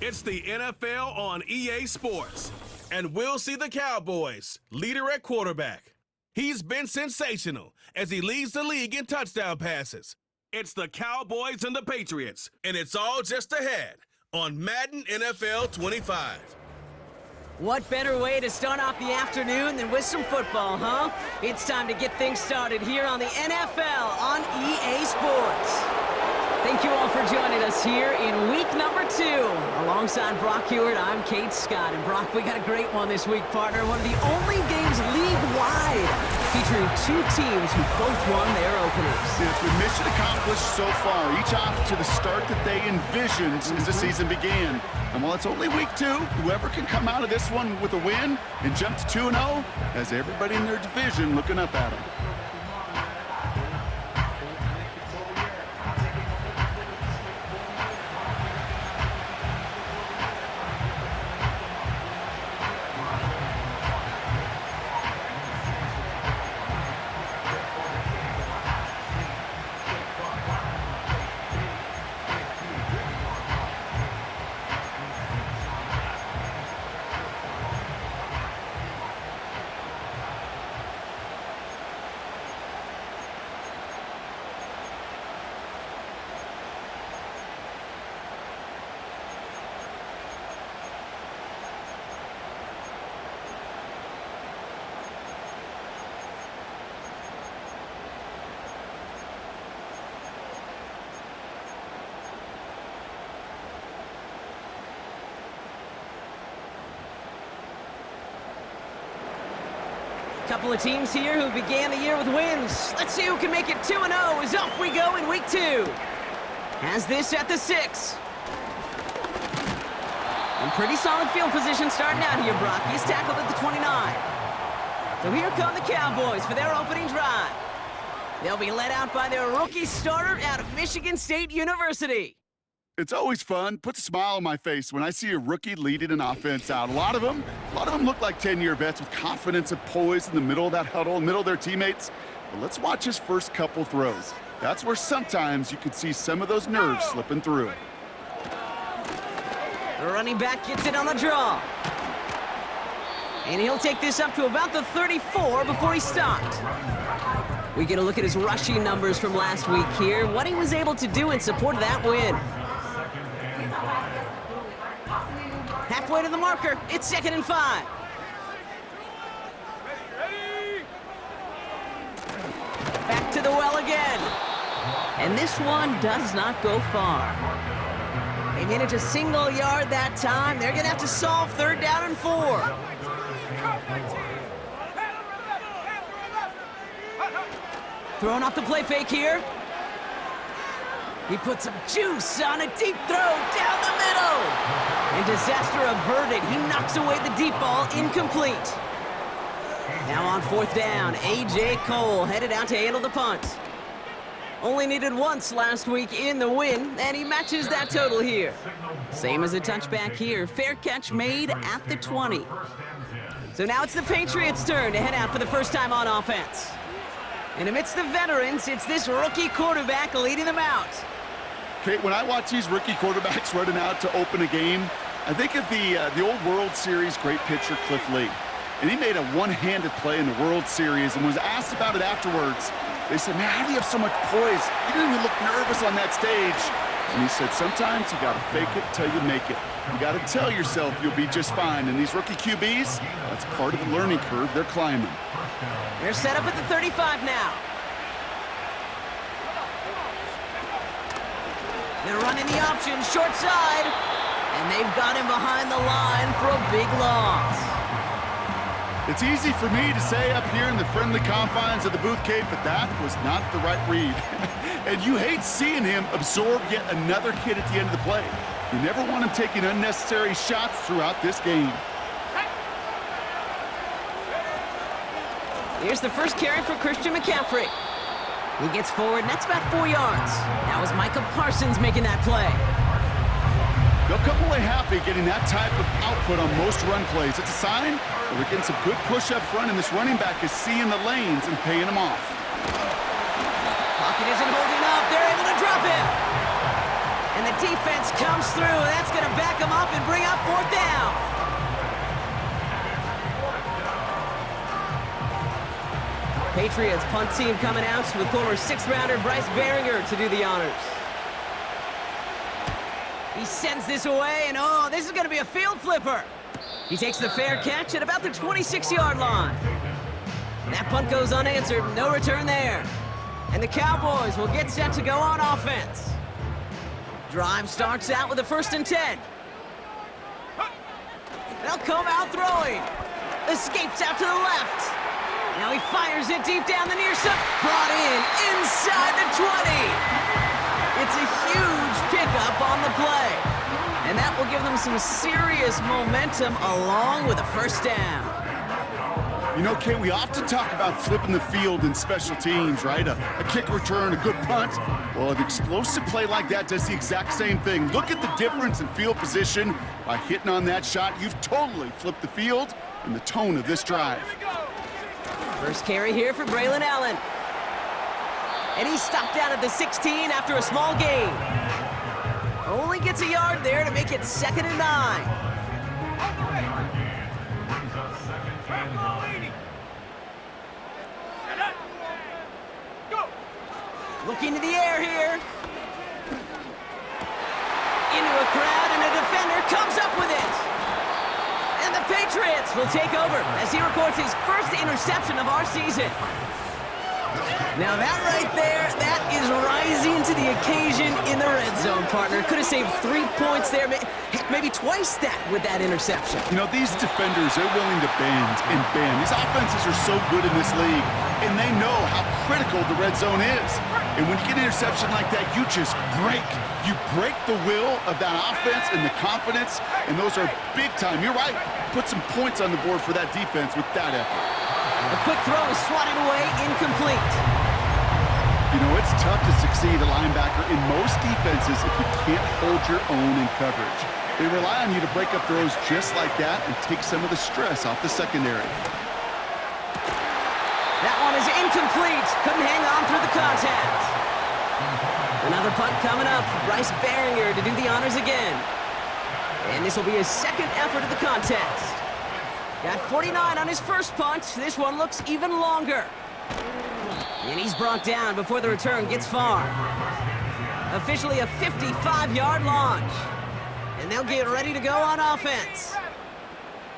It's the NFL on EA Sports, and we'll see the Cowboys, leader at quarterback. He's been sensational as he leads the league in touchdown passes. It's the Cowboys and the Patriots, and it's all just ahead on Madden NFL 25. What better way to start off the afternoon than with some football, huh? It's time to get things started here on the NFL on EA Sports. Thank you all for joining us here in week number 2. Alongside Brock Hewitt, I'm Kate Scott. And Brock, we got a great one this week, partner. One of the only games league-wide featuring 2 teams who both won their openers. Yeah, it's been mission accomplished so far, each off to the start that they envisioned as the season began. And while it's only week 2, whoever can come out of this one with a win and jump to 2-0 has everybody in their division looking up at them. Couple of teams here who began the year with wins. Let's see who can make it 2-0 as off we go in week 2. Has this at the 6. In pretty solid field position starting out here, Brock. He's tackled at the 29. So here come the Cowboys for their opening drive. They'll be led out by their rookie starter out of Michigan State University. It's always fun, puts a smile on my face when I see a rookie leading an offense out. A lot of them look like 10-year vets with confidence and poise in the middle of that huddle, in the middle of their teammates. But let's watch his first couple throws. That's where sometimes you could see some of those nerves slipping through. The running back gets it on the draw. And he'll take this up to about the 34 before he stopped. We get a look at his rushing numbers from last week here, what he was able to do in support of that win. Halfway to the marker, it's 2nd and 5. Back to the well again. And this one does not go far. They manage a single yard that time. They're going to have to solve 3rd down and 4. Throwing off the play fake here. He puts some juice on a deep throw down the middle. And disaster averted. He knocks away the deep ball, incomplete. Now on 4th down, A.J. Cole headed out to handle the punt. Only needed once last week in the win, and he matches that total here. Same as a touchback here. Fair catch made at the 20. So now it's the Patriots' turn to head out for the first time on offense. And amidst the veterans, it's this rookie quarterback leading them out. Kate, when I watch these rookie quarterbacks running out to open a game, I think of the old World Series great pitcher Cliff Lee. And he made a one-handed play in the World Series and was asked about it afterwards. They said, man, how do you have so much poise? You didn't even look nervous on that stage. And he said, sometimes you got to fake it till you make it. You got to tell yourself you'll be just fine. And these rookie QBs, that's part of the learning curve they're climbing. They're set up at the 35 now. They're running the option, short side. And they've got him behind the line for a big loss. It's easy for me to say up here in the friendly confines of the booth, Kate, but that was not the right read. And you hate seeing him absorb yet another hit at the end of the play. You never want him taking unnecessary shots throughout this game. Here's the first carry for Christian McCaffrey. He gets forward, and that's about 4 yards. That was Micah Parsons making that play. They'll come away happy getting that type of output on most run plays. It's a sign that they're getting some good push up front, and this running back is seeing the lanes and paying them off. Pocket isn't holding up. They're able to drop him. And the defense comes through. That's going to back him up and Patriots punt team coming out with former 6th-rounder Bryce Behringer to do the honors. He sends this away, and oh, this is going to be a field flipper. He takes the fair catch at about the 26-yard line. That punt goes unanswered, no return there. And the Cowboys will get set to go on offense. Drive starts out with a 1st and 10. They'll come out throwing. Escapes out to the left. Now he fires it deep down the near side. Brought in inside the 20. It's a huge pickup on the play. And that will give them some serious momentum along with a 1st down. You know, Kate, we often talk about flipping the field in special teams, right? A kick return, a good punt. Well, an explosive play like that does the exact same thing. Look at the difference in field position. By hitting on that shot, you've totally flipped the field and the tone of this drive. First carry here for Braylon Allen. And he's stopped down at the 16 after a small gain. Only gets a yard there to make it 2nd and 9. Looking to the air here. Into a crowd, and a defender comes up with it. And the Patriots will take over as he records his first interception of our season. Now that right there, that is rising to the occasion in the red zone, partner. Could have saved 3 points there, heck, maybe twice that with that interception. You know, these defenders, they're willing to bend and bend. These offenses are so good in this league, and they know how critical the red zone is. And when you get an interception like that, you just break. You break the will of that offense and the confidence, and those are big time. You're right. Put some points on the board for that defense with that effort. A quick throw is swatted away, incomplete. You know, it's tough to succeed a linebacker in most defenses if you can't hold your own in coverage. They rely on you to break up throws just like that and take some of the stress off the secondary. That one is incomplete. Couldn't hang on through the contact. Another punt coming up. Bryce Behringer to do the honors again. And this will be his 2nd effort of the contest. Got 49 on his first punt. This one looks even longer. And he's brought down before the return gets far. Officially a 55-yard launch. And they'll get ready to go on offense.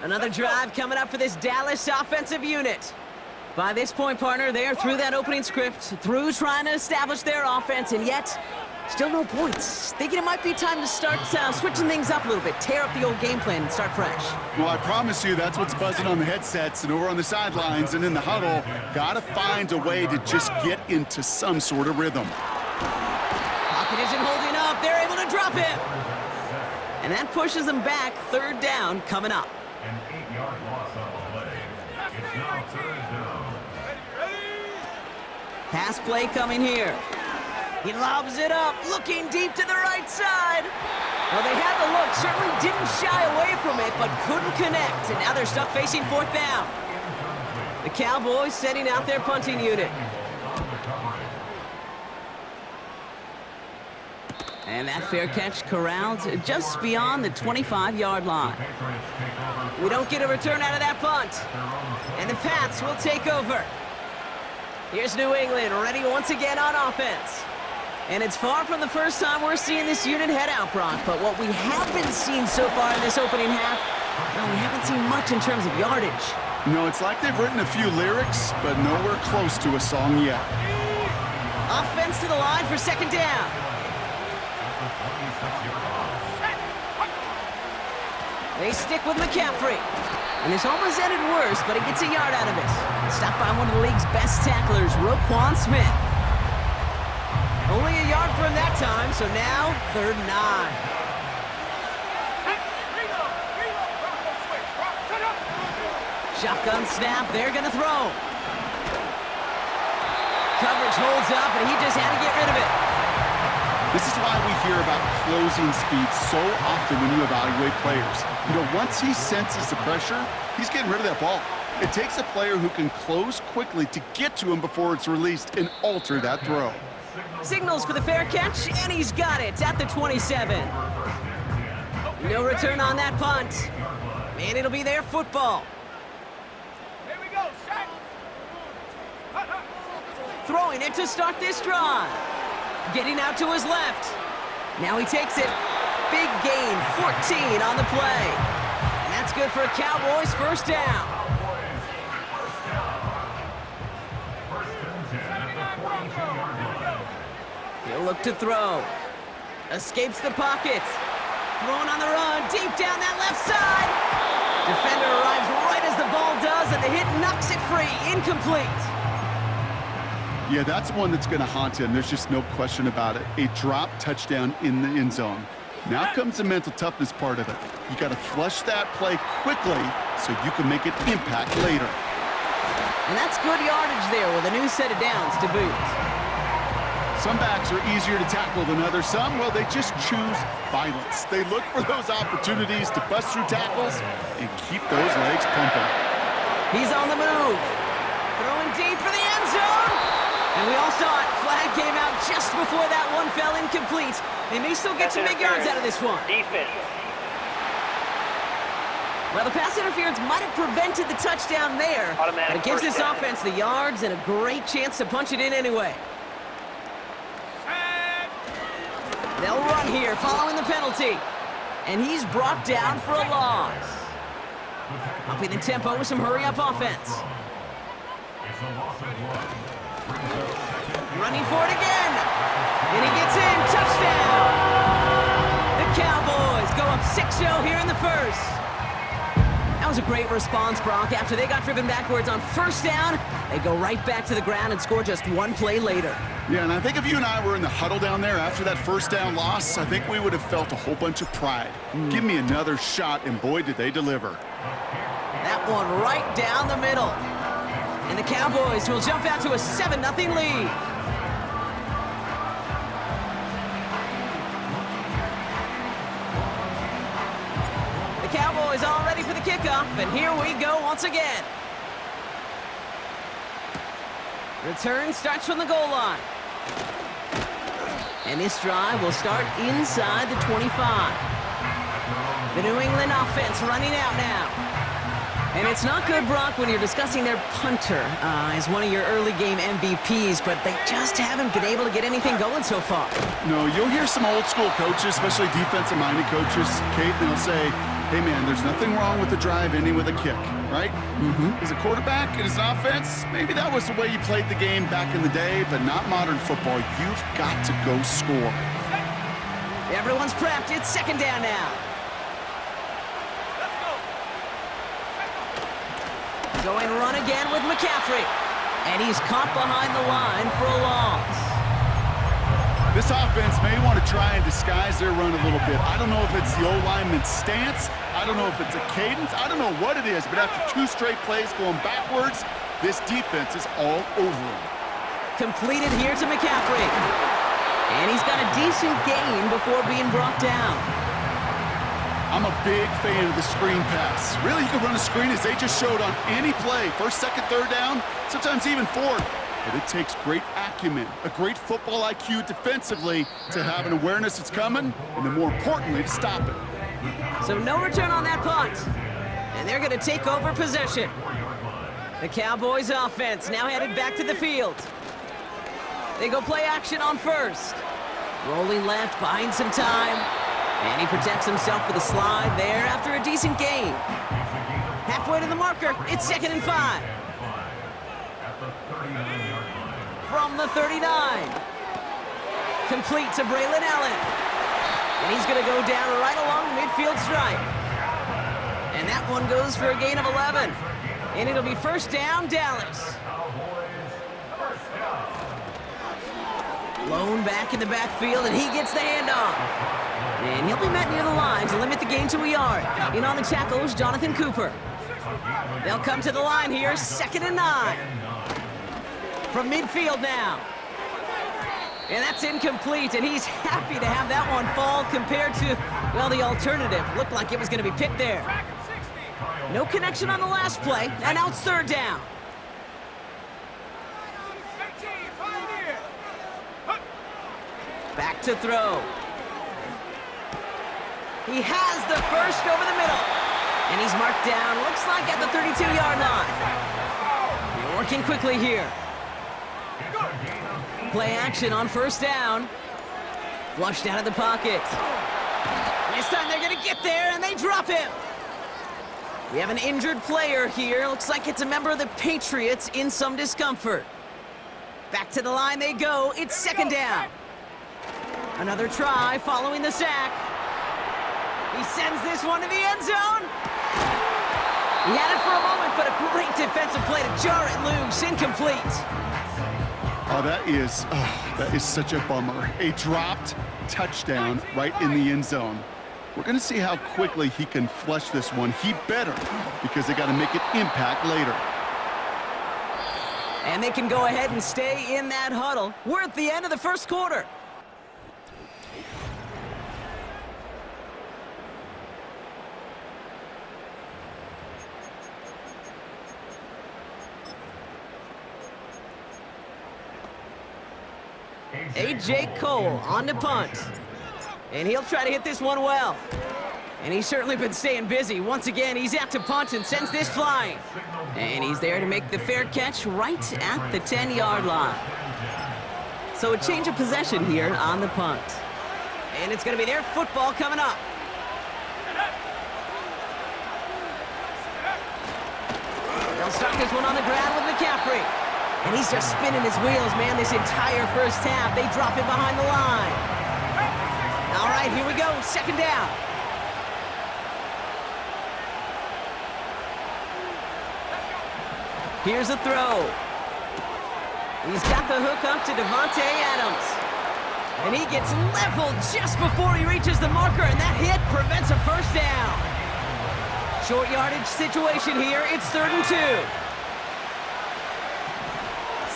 Another drive coming up for this Dallas offensive unit. By this point, partner, they are through that opening script, through trying to establish their offense, and yet still no points. Thinking it might be time to start switching things up a little bit, tear up the old game plan and start fresh. Well, I promise you that's what's buzzing on the headsets and over on the sidelines and in the huddle. Got to find a way to just get into some sort of rhythm. Pocket isn't holding up. They're able to drop him. And that pushes them back. 3rd down coming up. An 8-yard loss on the play. It's now 3rd down. Pass play coming here. He lobs it up, looking deep to the right side. Well, they had the look, certainly didn't shy away from it, but couldn't connect. And now they're stuck facing 4th down. The Cowboys setting out their punting unit. And that fair catch corralled just beyond the 25-yard line. We don't get a return out of that punt. And the Pats will take over. Here's New England, ready once again on offense. And it's far from the first time we're seeing this unit head out, Brock. But what we haven't seen so far in this opening half, well, we haven't seen much in terms of yardage. You know, it's like they've written a few lyrics, but nowhere close to a song yet. Offense to the line for 2nd down. They stick with McCaffrey. And this almost ended worse, but he gets a yard out of it. Stopped by one of the league's best tacklers, Roquan Smith. Only a yard for him that time, so now 3rd and 9. Shotgun snap, they're gonna throw. Coverage holds up, and he just had to get rid of it. This is why we hear about closing speed so often when you evaluate players. You know, once he senses the pressure, he's getting rid of that ball. It takes a player who can close quickly to get to him before it's released and alter that throw. Signals for the fair catch, and he's got it at the 27. No return on that punt. And it'll be their football. Here we go, Shaq. throwing it to start this drive. Getting out to his left. Now he takes it. Big gain, 14 on the play. And that's good for a Cowboys first down. He'll look to throw. Escapes the pocket. Thrown on the run, deep down that left side. Defender arrives right as the ball does, and the hit knocks it free. Incomplete. Yeah, that's one that's going to haunt him. There's just no question about it. A drop touchdown in the end zone. Now comes the mental toughness part of it. You got to flush that play quickly so you can make an impact later. And that's good yardage there with a new set of downs to boot. Some backs are easier to tackle than others. Some, well, they just choose violence. They look for those opportunities to bust through tackles and keep those legs pumping. He's on the move. Throwing deep for the end zone. And we all saw it. Flag came out just before that one fell incomplete. They may still get some big yards out of this one. Defense. Well, the pass interference might have prevented the touchdown there, but it gives this offense the yards and a great chance to punch it in anyway. They'll run here following the penalty. And he's brought down for a loss. Upping the tempo with some hurry-up offense. Running for it again. And he gets in. Touchdown. The Cowboys go up 6-0 here in the first. That was a great response, Brock. After they got driven backwards on first down, they go right back to the ground and score just one play later. Yeah, and I think if you and I were in the huddle down there after that first down loss, I think we would have felt a whole bunch of pride. Give me another shot, and boy, did they deliver. That one right down the middle. And the Cowboys will jump out to a 7-0 lead. The Cowboys all ready for the kickoff, and here we go once again. Return starts from the goal line. And this drive will start inside the 25. The New England offense running out now. And it's not good, Brock, when you're discussing their punter as one of your early game MVPs, but they just haven't been able to get anything going so far. No, you'll hear some old school coaches, especially defensive-minded coaches, Kate, and they'll say, hey, man, there's nothing wrong with the drive ending with a kick, right? As a quarterback and as an offense, maybe that was the way you played the game back in the day, but not modern football. You've got to go score. Everyone's prepped. It's second down now. Going run again with McCaffrey. And he's caught behind the line for a loss. This offense may want to try and disguise their run a little bit. I don't know if it's the O-lineman's stance. I don't know if it's a cadence. I don't know what it is, but after 2 straight plays going backwards, this defense is all over him. Completed here to McCaffrey. And he's got a decent gain before being brought down. I'm a big fan of the screen pass. Really, you can run a screen as they just showed on any play. First, second, third down, sometimes even fourth. But it takes great acumen, a great football IQ defensively to have an awareness it's coming, and then more importantly, to stop it. So no return on that punt. And they're going to take over possession. The Cowboys offense now headed back to the field. They go play action on first. Rolling left, buying some time. And he protects himself with a slide there after a decent gain. Halfway to the marker, it's 2nd and 5. From the 39. Complete to Braylon Allen. And he's going to go down right along the midfield stripe. And that one goes for a gain of 11. And it'll be first down, Dallas. Lone back in the backfield, and he gets the handoff. And he'll be met near the line to limit the gain to a yard. In on the tackles, Jonathan Cooper. They'll come to the line here, 2nd and 9. From midfield now. And that's incomplete, and he's happy to have that one fall compared to, well, the alternative. Looked like it was going to be picked there. No connection on the last play, and now it's 3rd down. Back to throw. He has the first over the middle. And he's marked down, looks like at the 32-yard line. They're working quickly here. Play action on first down. Flushed out of the pocket. This time they're going to get there, and they drop him. We have an injured player here. Looks like it's a member of the Patriots in some discomfort. Back to the line they go. It's second down. Another try following the sack. He sends this one to the end zone. He had it for a moment, but a great defensive play to jar it loose. Incomplete. Oh, that is such a bummer. A dropped touchdown right in the end zone. We're going to see how quickly he can flush this one. He better, because they got to make it impact later. And they can go ahead and stay in that huddle. We're at the end of the first quarter. A.J. Cole on to punt. And he'll try to hit this one well. And he's certainly been staying busy. Once again, he's out to punt and sends this flying. And he's there to make the fair catch right at the 10-yard line. So a change of possession here on the punt. And it's going to be their football coming up. They'll start this one on the ground with McCaffrey. And he's just spinning his wheels, man, this entire first half. They drop him behind the line. All right, here we go, second down. Here's a throw. He's got the hook up to Devontae Adams. And he gets leveled just before he reaches the marker, and that hit prevents a first down. Short yardage situation here, it's 3rd and 2.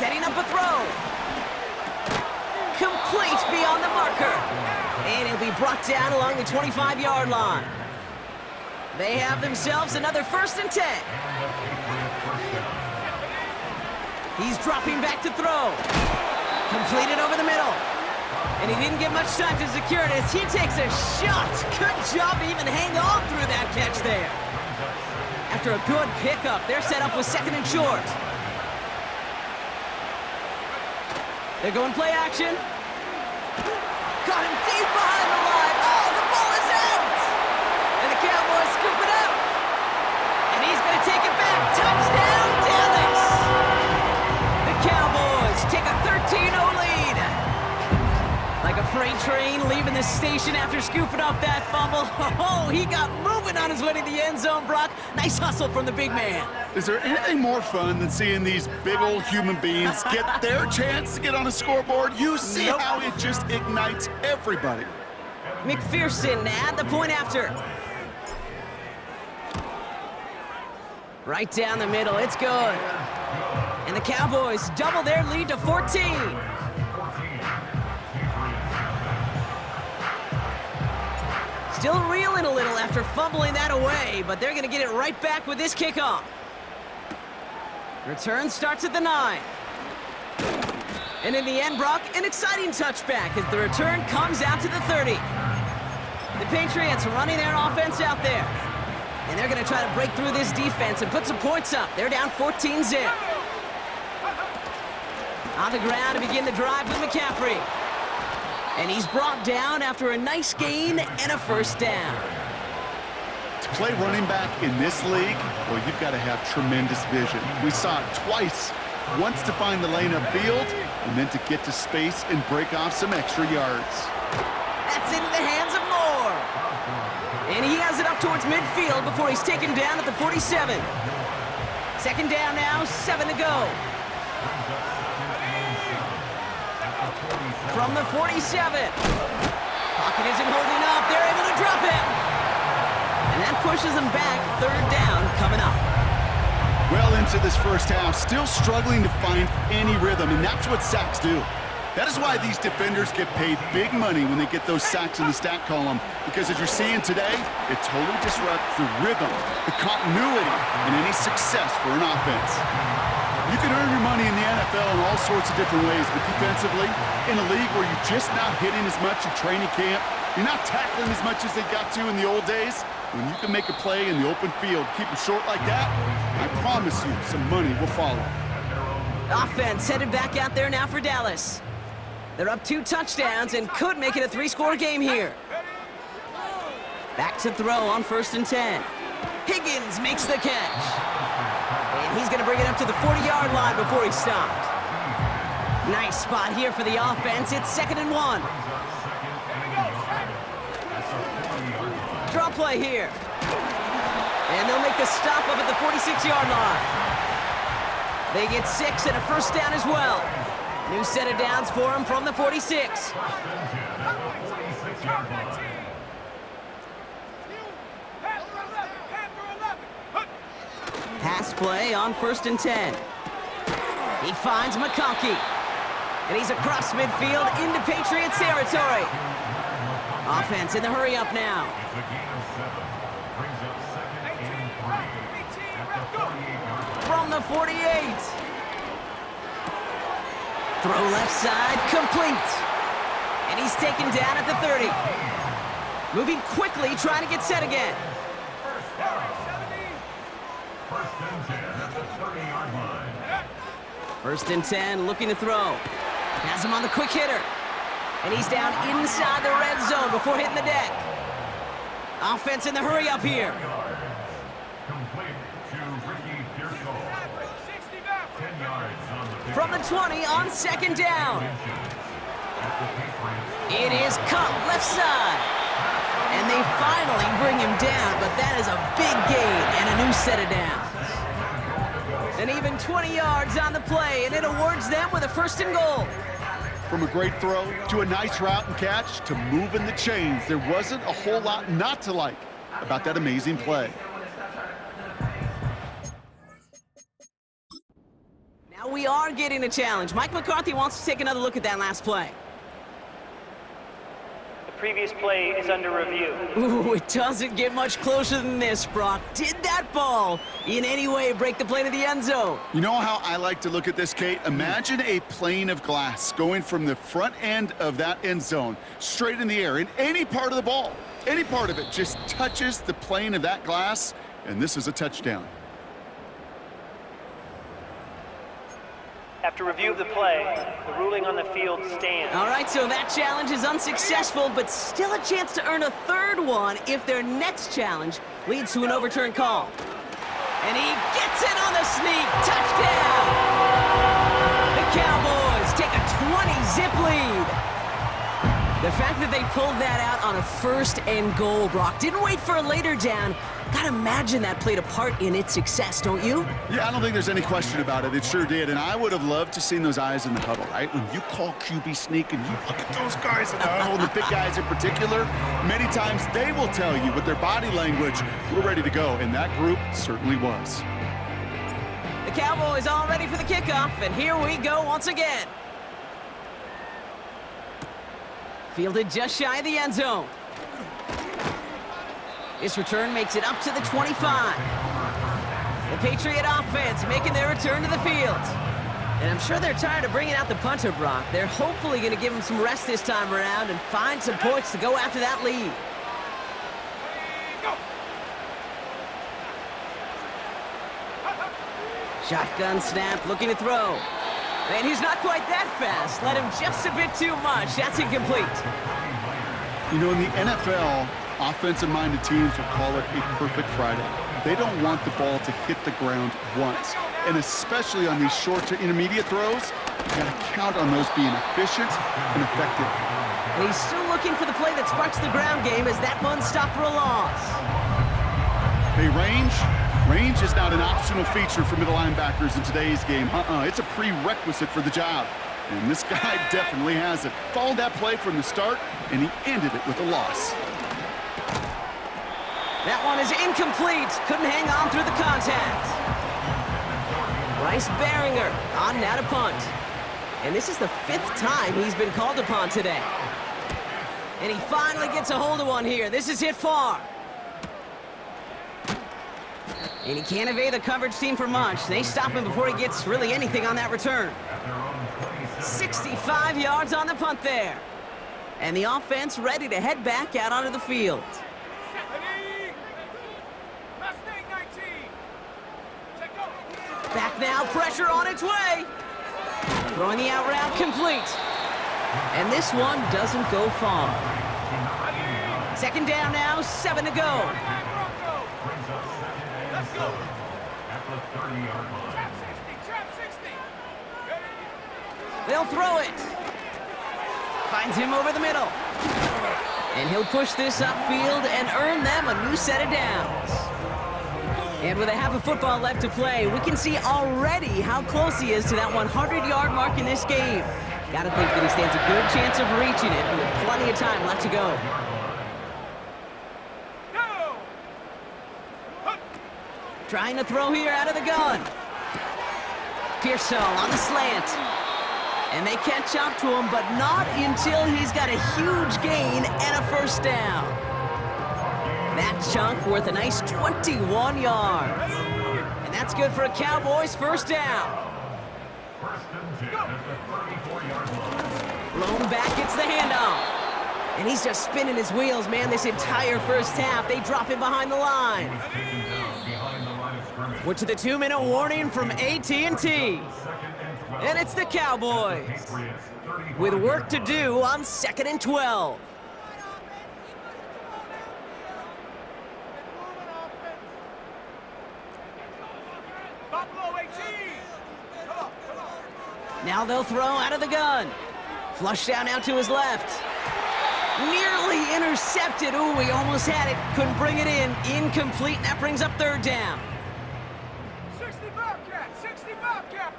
Setting up a throw. Complete beyond the marker. And he'll be brought down along the 25-yard line. They have themselves another 1st and 10. He's dropping back to throw. Completed over the middle. And he didn't get much time to secure it as he takes a shot. Good job to even hang on through that catch there. After a good pickup, they're set up with 2nd and short. They're going play action. Got him deep behind the line. Oh, the ball is out! And the Cowboys scoop it up. And he's going to take it back. Touchdown, Dallas! The Cowboys take a 13-0 lead. Like a freight train leaving the station after scooping up that fumble. Oh, he got moving on his way to the end zone, Brock. Nice hustle from the big man. Is there anything more fun than seeing these big old human beings get their chance to get on a scoreboard? You see how it just ignites everybody. McPherson at the point after. Right down the middle, it's good. And the Cowboys double their lead to 14. Still reeling a little after fumbling that away, but they're going to get it right back with this kickoff. Return starts at the 9. And in the end, Brock, an exciting touchback as the return comes out to the 30. The Patriots running their offense out there. And they're going to try to break through this defense and put some points up. They're down 14-zip. On the ground to begin the drive with McCaffrey. And he's brought down after a nice gain and a first down. To play running back in this league, well, you've got to have tremendous vision. We saw it twice. Once to find the lane upfield, and then to get to space and break off some extra yards. That's into the hands of Moore. And he has it up towards midfield before he's taken down at the 47. Second down now, 7 to go. From the 47. Pocket isn't holding up. They're able to drop him. And that pushes them back. 3rd down coming up. Well into this first half, still struggling to find any rhythm, and that's what sacks do. That is why these defenders get paid big money when they get those sacks in the stat column, because as you're seeing today, it totally disrupts the rhythm, the continuity, and any success for an offense. You can earn your money in the NFL in all sorts of different ways, but defensively, in a league where you're just not hitting as much in training camp, you're not tackling as much as they got to in the old days, when you can make a play in the open field, keep it short like that, I promise you some money will follow. Offense headed back out there now for Dallas. They're up 2 touchdowns and could make it a 3-score game here. Back to throw on 1st and 10. Higgins makes the catch. And he's going to bring it up to the 40-yard line before he stopped. Nice spot here for the offense. It's 2nd and 1. Draw play here. And they'll make the stop up at the 46-yard line. They get 6 and a 1st down as well. New set of downs for him from the 46. Pass play on 1st and 10. He finds McConkey. And he's across midfield into Patriots territory. Offense in the hurry up now. From the 48. Throw left side, complete. And he's taken down at the 30. Moving quickly, trying to get set again. First and 10, looking to throw. Has him on the quick hitter. And he's down inside the red zone before hitting the deck. Offense in the hurry up here. From the 20 on 2nd down. It is Cup left side. And they finally bring him down, but that is a big gain and a new set of downs. And even 20 yards on the play, and it awards them with a 1st and goal. From a great throw to a nice route and catch to moving the chains, there wasn't a whole lot not to like about that amazing play. Now we are getting a challenge. Mike McCarthy wants to take another look at that last play. The previous play is under review. Ooh, it doesn't get much closer than this, Brock. Did that ball in any way break the plane of the end zone? You know how I like to look at this, Kate? Imagine a plane of glass going from the front end of that end zone straight in the air, and any part of the ball, any part of it just touches the plane of that glass, and this is a touchdown. After review of the play, the ruling on the field stands. All right, so that challenge is unsuccessful, but still a chance to earn a 3rd one if their next challenge leads to an overturned call. And he gets it on the sneak. Touchdown! The Cowboys take a 20-zip lead. The fact that they pulled that out on a 1st and goal, Brock, didn't wait for a later down. Gotta imagine that played a part in its success, don't you? Yeah, I don't think there's any question about it. It sure did, and I would have loved to seen those eyes in the huddle, right? When you call QB sneak and you look at those guys in the huddle, the big guys in particular, many times they will tell you with their body language, we're ready to go, and that group certainly was. The Cowboys all ready for the kickoff, and here we go once again. Fielded just shy of the end zone. This return makes it up to the 25. The Patriot offense making their return to the field. And I'm sure they're tired of bringing out the punter, Brock. They're hopefully going to give him some rest this time around and find some points to go after that lead. Shotgun snap, looking to throw. And he's not quite that fast. Let him just a bit too much. That's incomplete. You know, in the NFL, offensive-minded teams will call it a perfect Friday. They don't want the ball to hit the ground once. And especially on these short to intermediate throws, you got to count on those being efficient and effective. And he's still looking for the play that sparks the ground game as that one stopped for a loss. Hey, range is not an optional feature for middle linebackers in today's game. It's a prerequisite for the job. And this guy definitely has it. Followed that play from the start, and he ended it with a loss. That one is incomplete. Couldn't hang on through the contact. Bryce Behringer on now to punt. And this is the 5th time he's been called upon today. And he finally gets a hold of one here. This is hit far. And he can't evade the coverage team for much. They stop him before he gets really anything on that return. 65 yards on the punt there. And the offense ready to head back out onto the field. Back now, pressure on its way. Throwing the out route complete. And this one doesn't go far. Second down now, 7 to go. Let's go. At the 30-yard line. They'll throw it. Finds him over the middle. And he'll push this upfield and earn them a new set of downs. And with a half a football left to play, we can see already how close he is to that 100-yard mark in this game. Gotta think that he stands a good chance of reaching it with plenty of time left to go. Trying to throw here out of the gun. Pearsall on the slant. And they catch up to him, but not until he's got a huge gain and a first down. That chunk worth a nice 21 yards. And that's good for a Cowboys first down. Blown back, gets the handoff. And he's just spinning his wheels, man, this entire first half. They drop him behind the line. We're to the 2-minute warning from AT&T. And it's the Cowboys with work to do on 2nd and 12. Now they'll throw out of the gun. Flush down out to his left. Nearly intercepted. Ooh, he almost had it. Couldn't bring it in. Incomplete. That brings up third down. 60 Bobcat.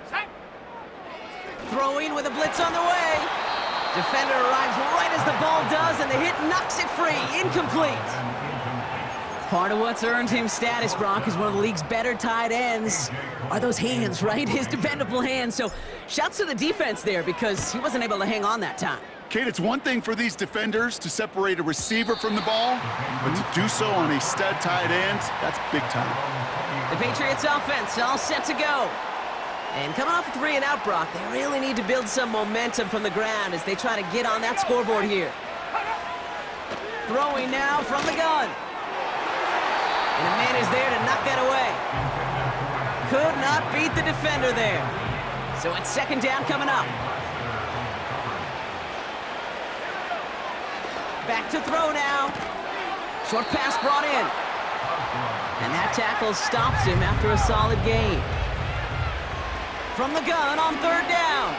Throwing with a blitz on the way. Defender arrives right as the ball does, and the hit knocks it free. Incomplete. Part of what's earned him status, Brock, is one of the league's better tight ends. Are those hands, right? His dependable hands. So shouts to the defense there because he wasn't able to hang on that time. Kate, it's one thing for these defenders to separate a receiver from the ball, but to do so on a stud tight end, that's big time. The Patriots offense all set to go. And coming off a 3-and-out, Brock, they really need to build some momentum from the ground as they try to get on that scoreboard here. Throwing now from the gun. And a man is there to knock that away. Could not beat the defender there. So it's second down coming up. Back to throw now. Short pass brought in. And that tackle stops him after a solid gain. From the gun on third down.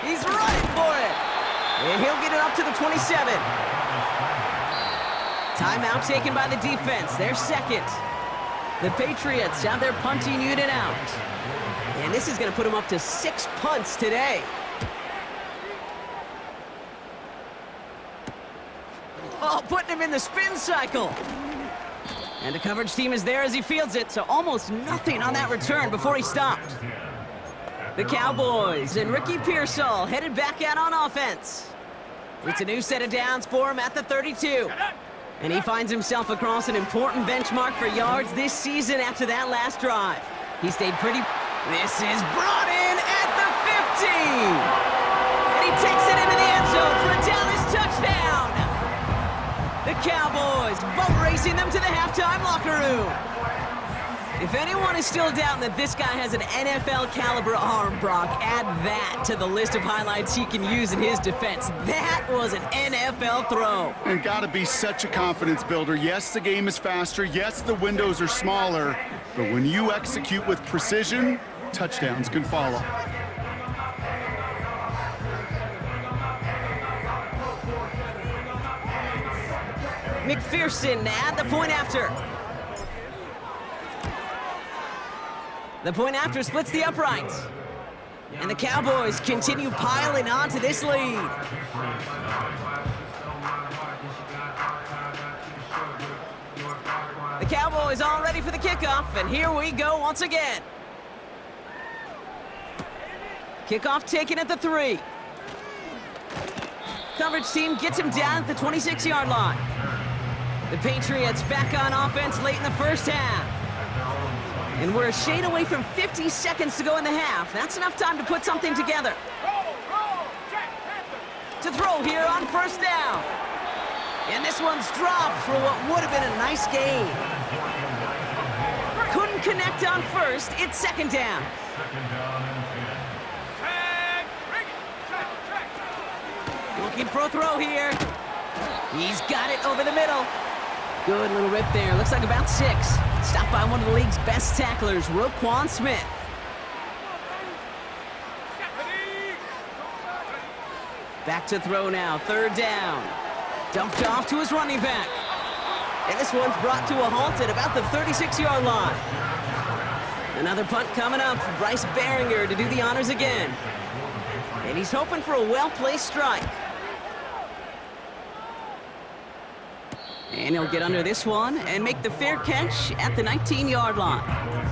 He's running for it. And he'll get it up to the 27. Timeout taken by the defense. They're second. The Patriots have their punting unit out. And this is going to put them up to 6 punts today. Oh, putting him in the spin cycle. And the coverage team is there as he fields it, so almost nothing on that return before he stopped. The Cowboys and Ricky Pearsall headed back out on offense. It's a new set of downs for him at the 32. And he finds himself across an important benchmark for yards this season after that last drive. He stayed pretty... This is brought in at the 50! And he takes it into the end zone for a Dallas touchdown! The Cowboys boat racing them to the halftime locker room. If anyone is still doubting that this guy has an NFL caliber arm, Brock, add that to the list of highlights he can use in his defense. That was an NFL throw. And gotta be such a confidence builder. Yes, the game is faster. Yes, the windows are smaller. But when you execute with precision, touchdowns can follow. McPherson at the point after. The point after splits the uprights. And the Cowboys continue piling on to this lead. The Cowboys all ready for the kickoff, and here we go once again. Kickoff taken at the 3. Coverage team gets him down at the 26-yard line. The Patriots back on offense late in the first half. And we're a shade away from 50 seconds to go in the half. That's enough time to put something together. To throw here on first down. And this one's dropped for what would have been a nice gain. Couldn't connect on first. It's second down. Looking for a throw here. He's got it over the middle. Good little rip there. Looks like about 6. Stopped by one of the league's best tacklers, Roquan Smith. Back to throw now. 3rd down. Dumped off to his running back. And this one's brought to a halt at about the 36-yard line. Another punt coming up. Bryce Behringer to do the honors again. And he's hoping for a well-placed strike. And he'll get under this one and make the fair catch at the 19-yard line.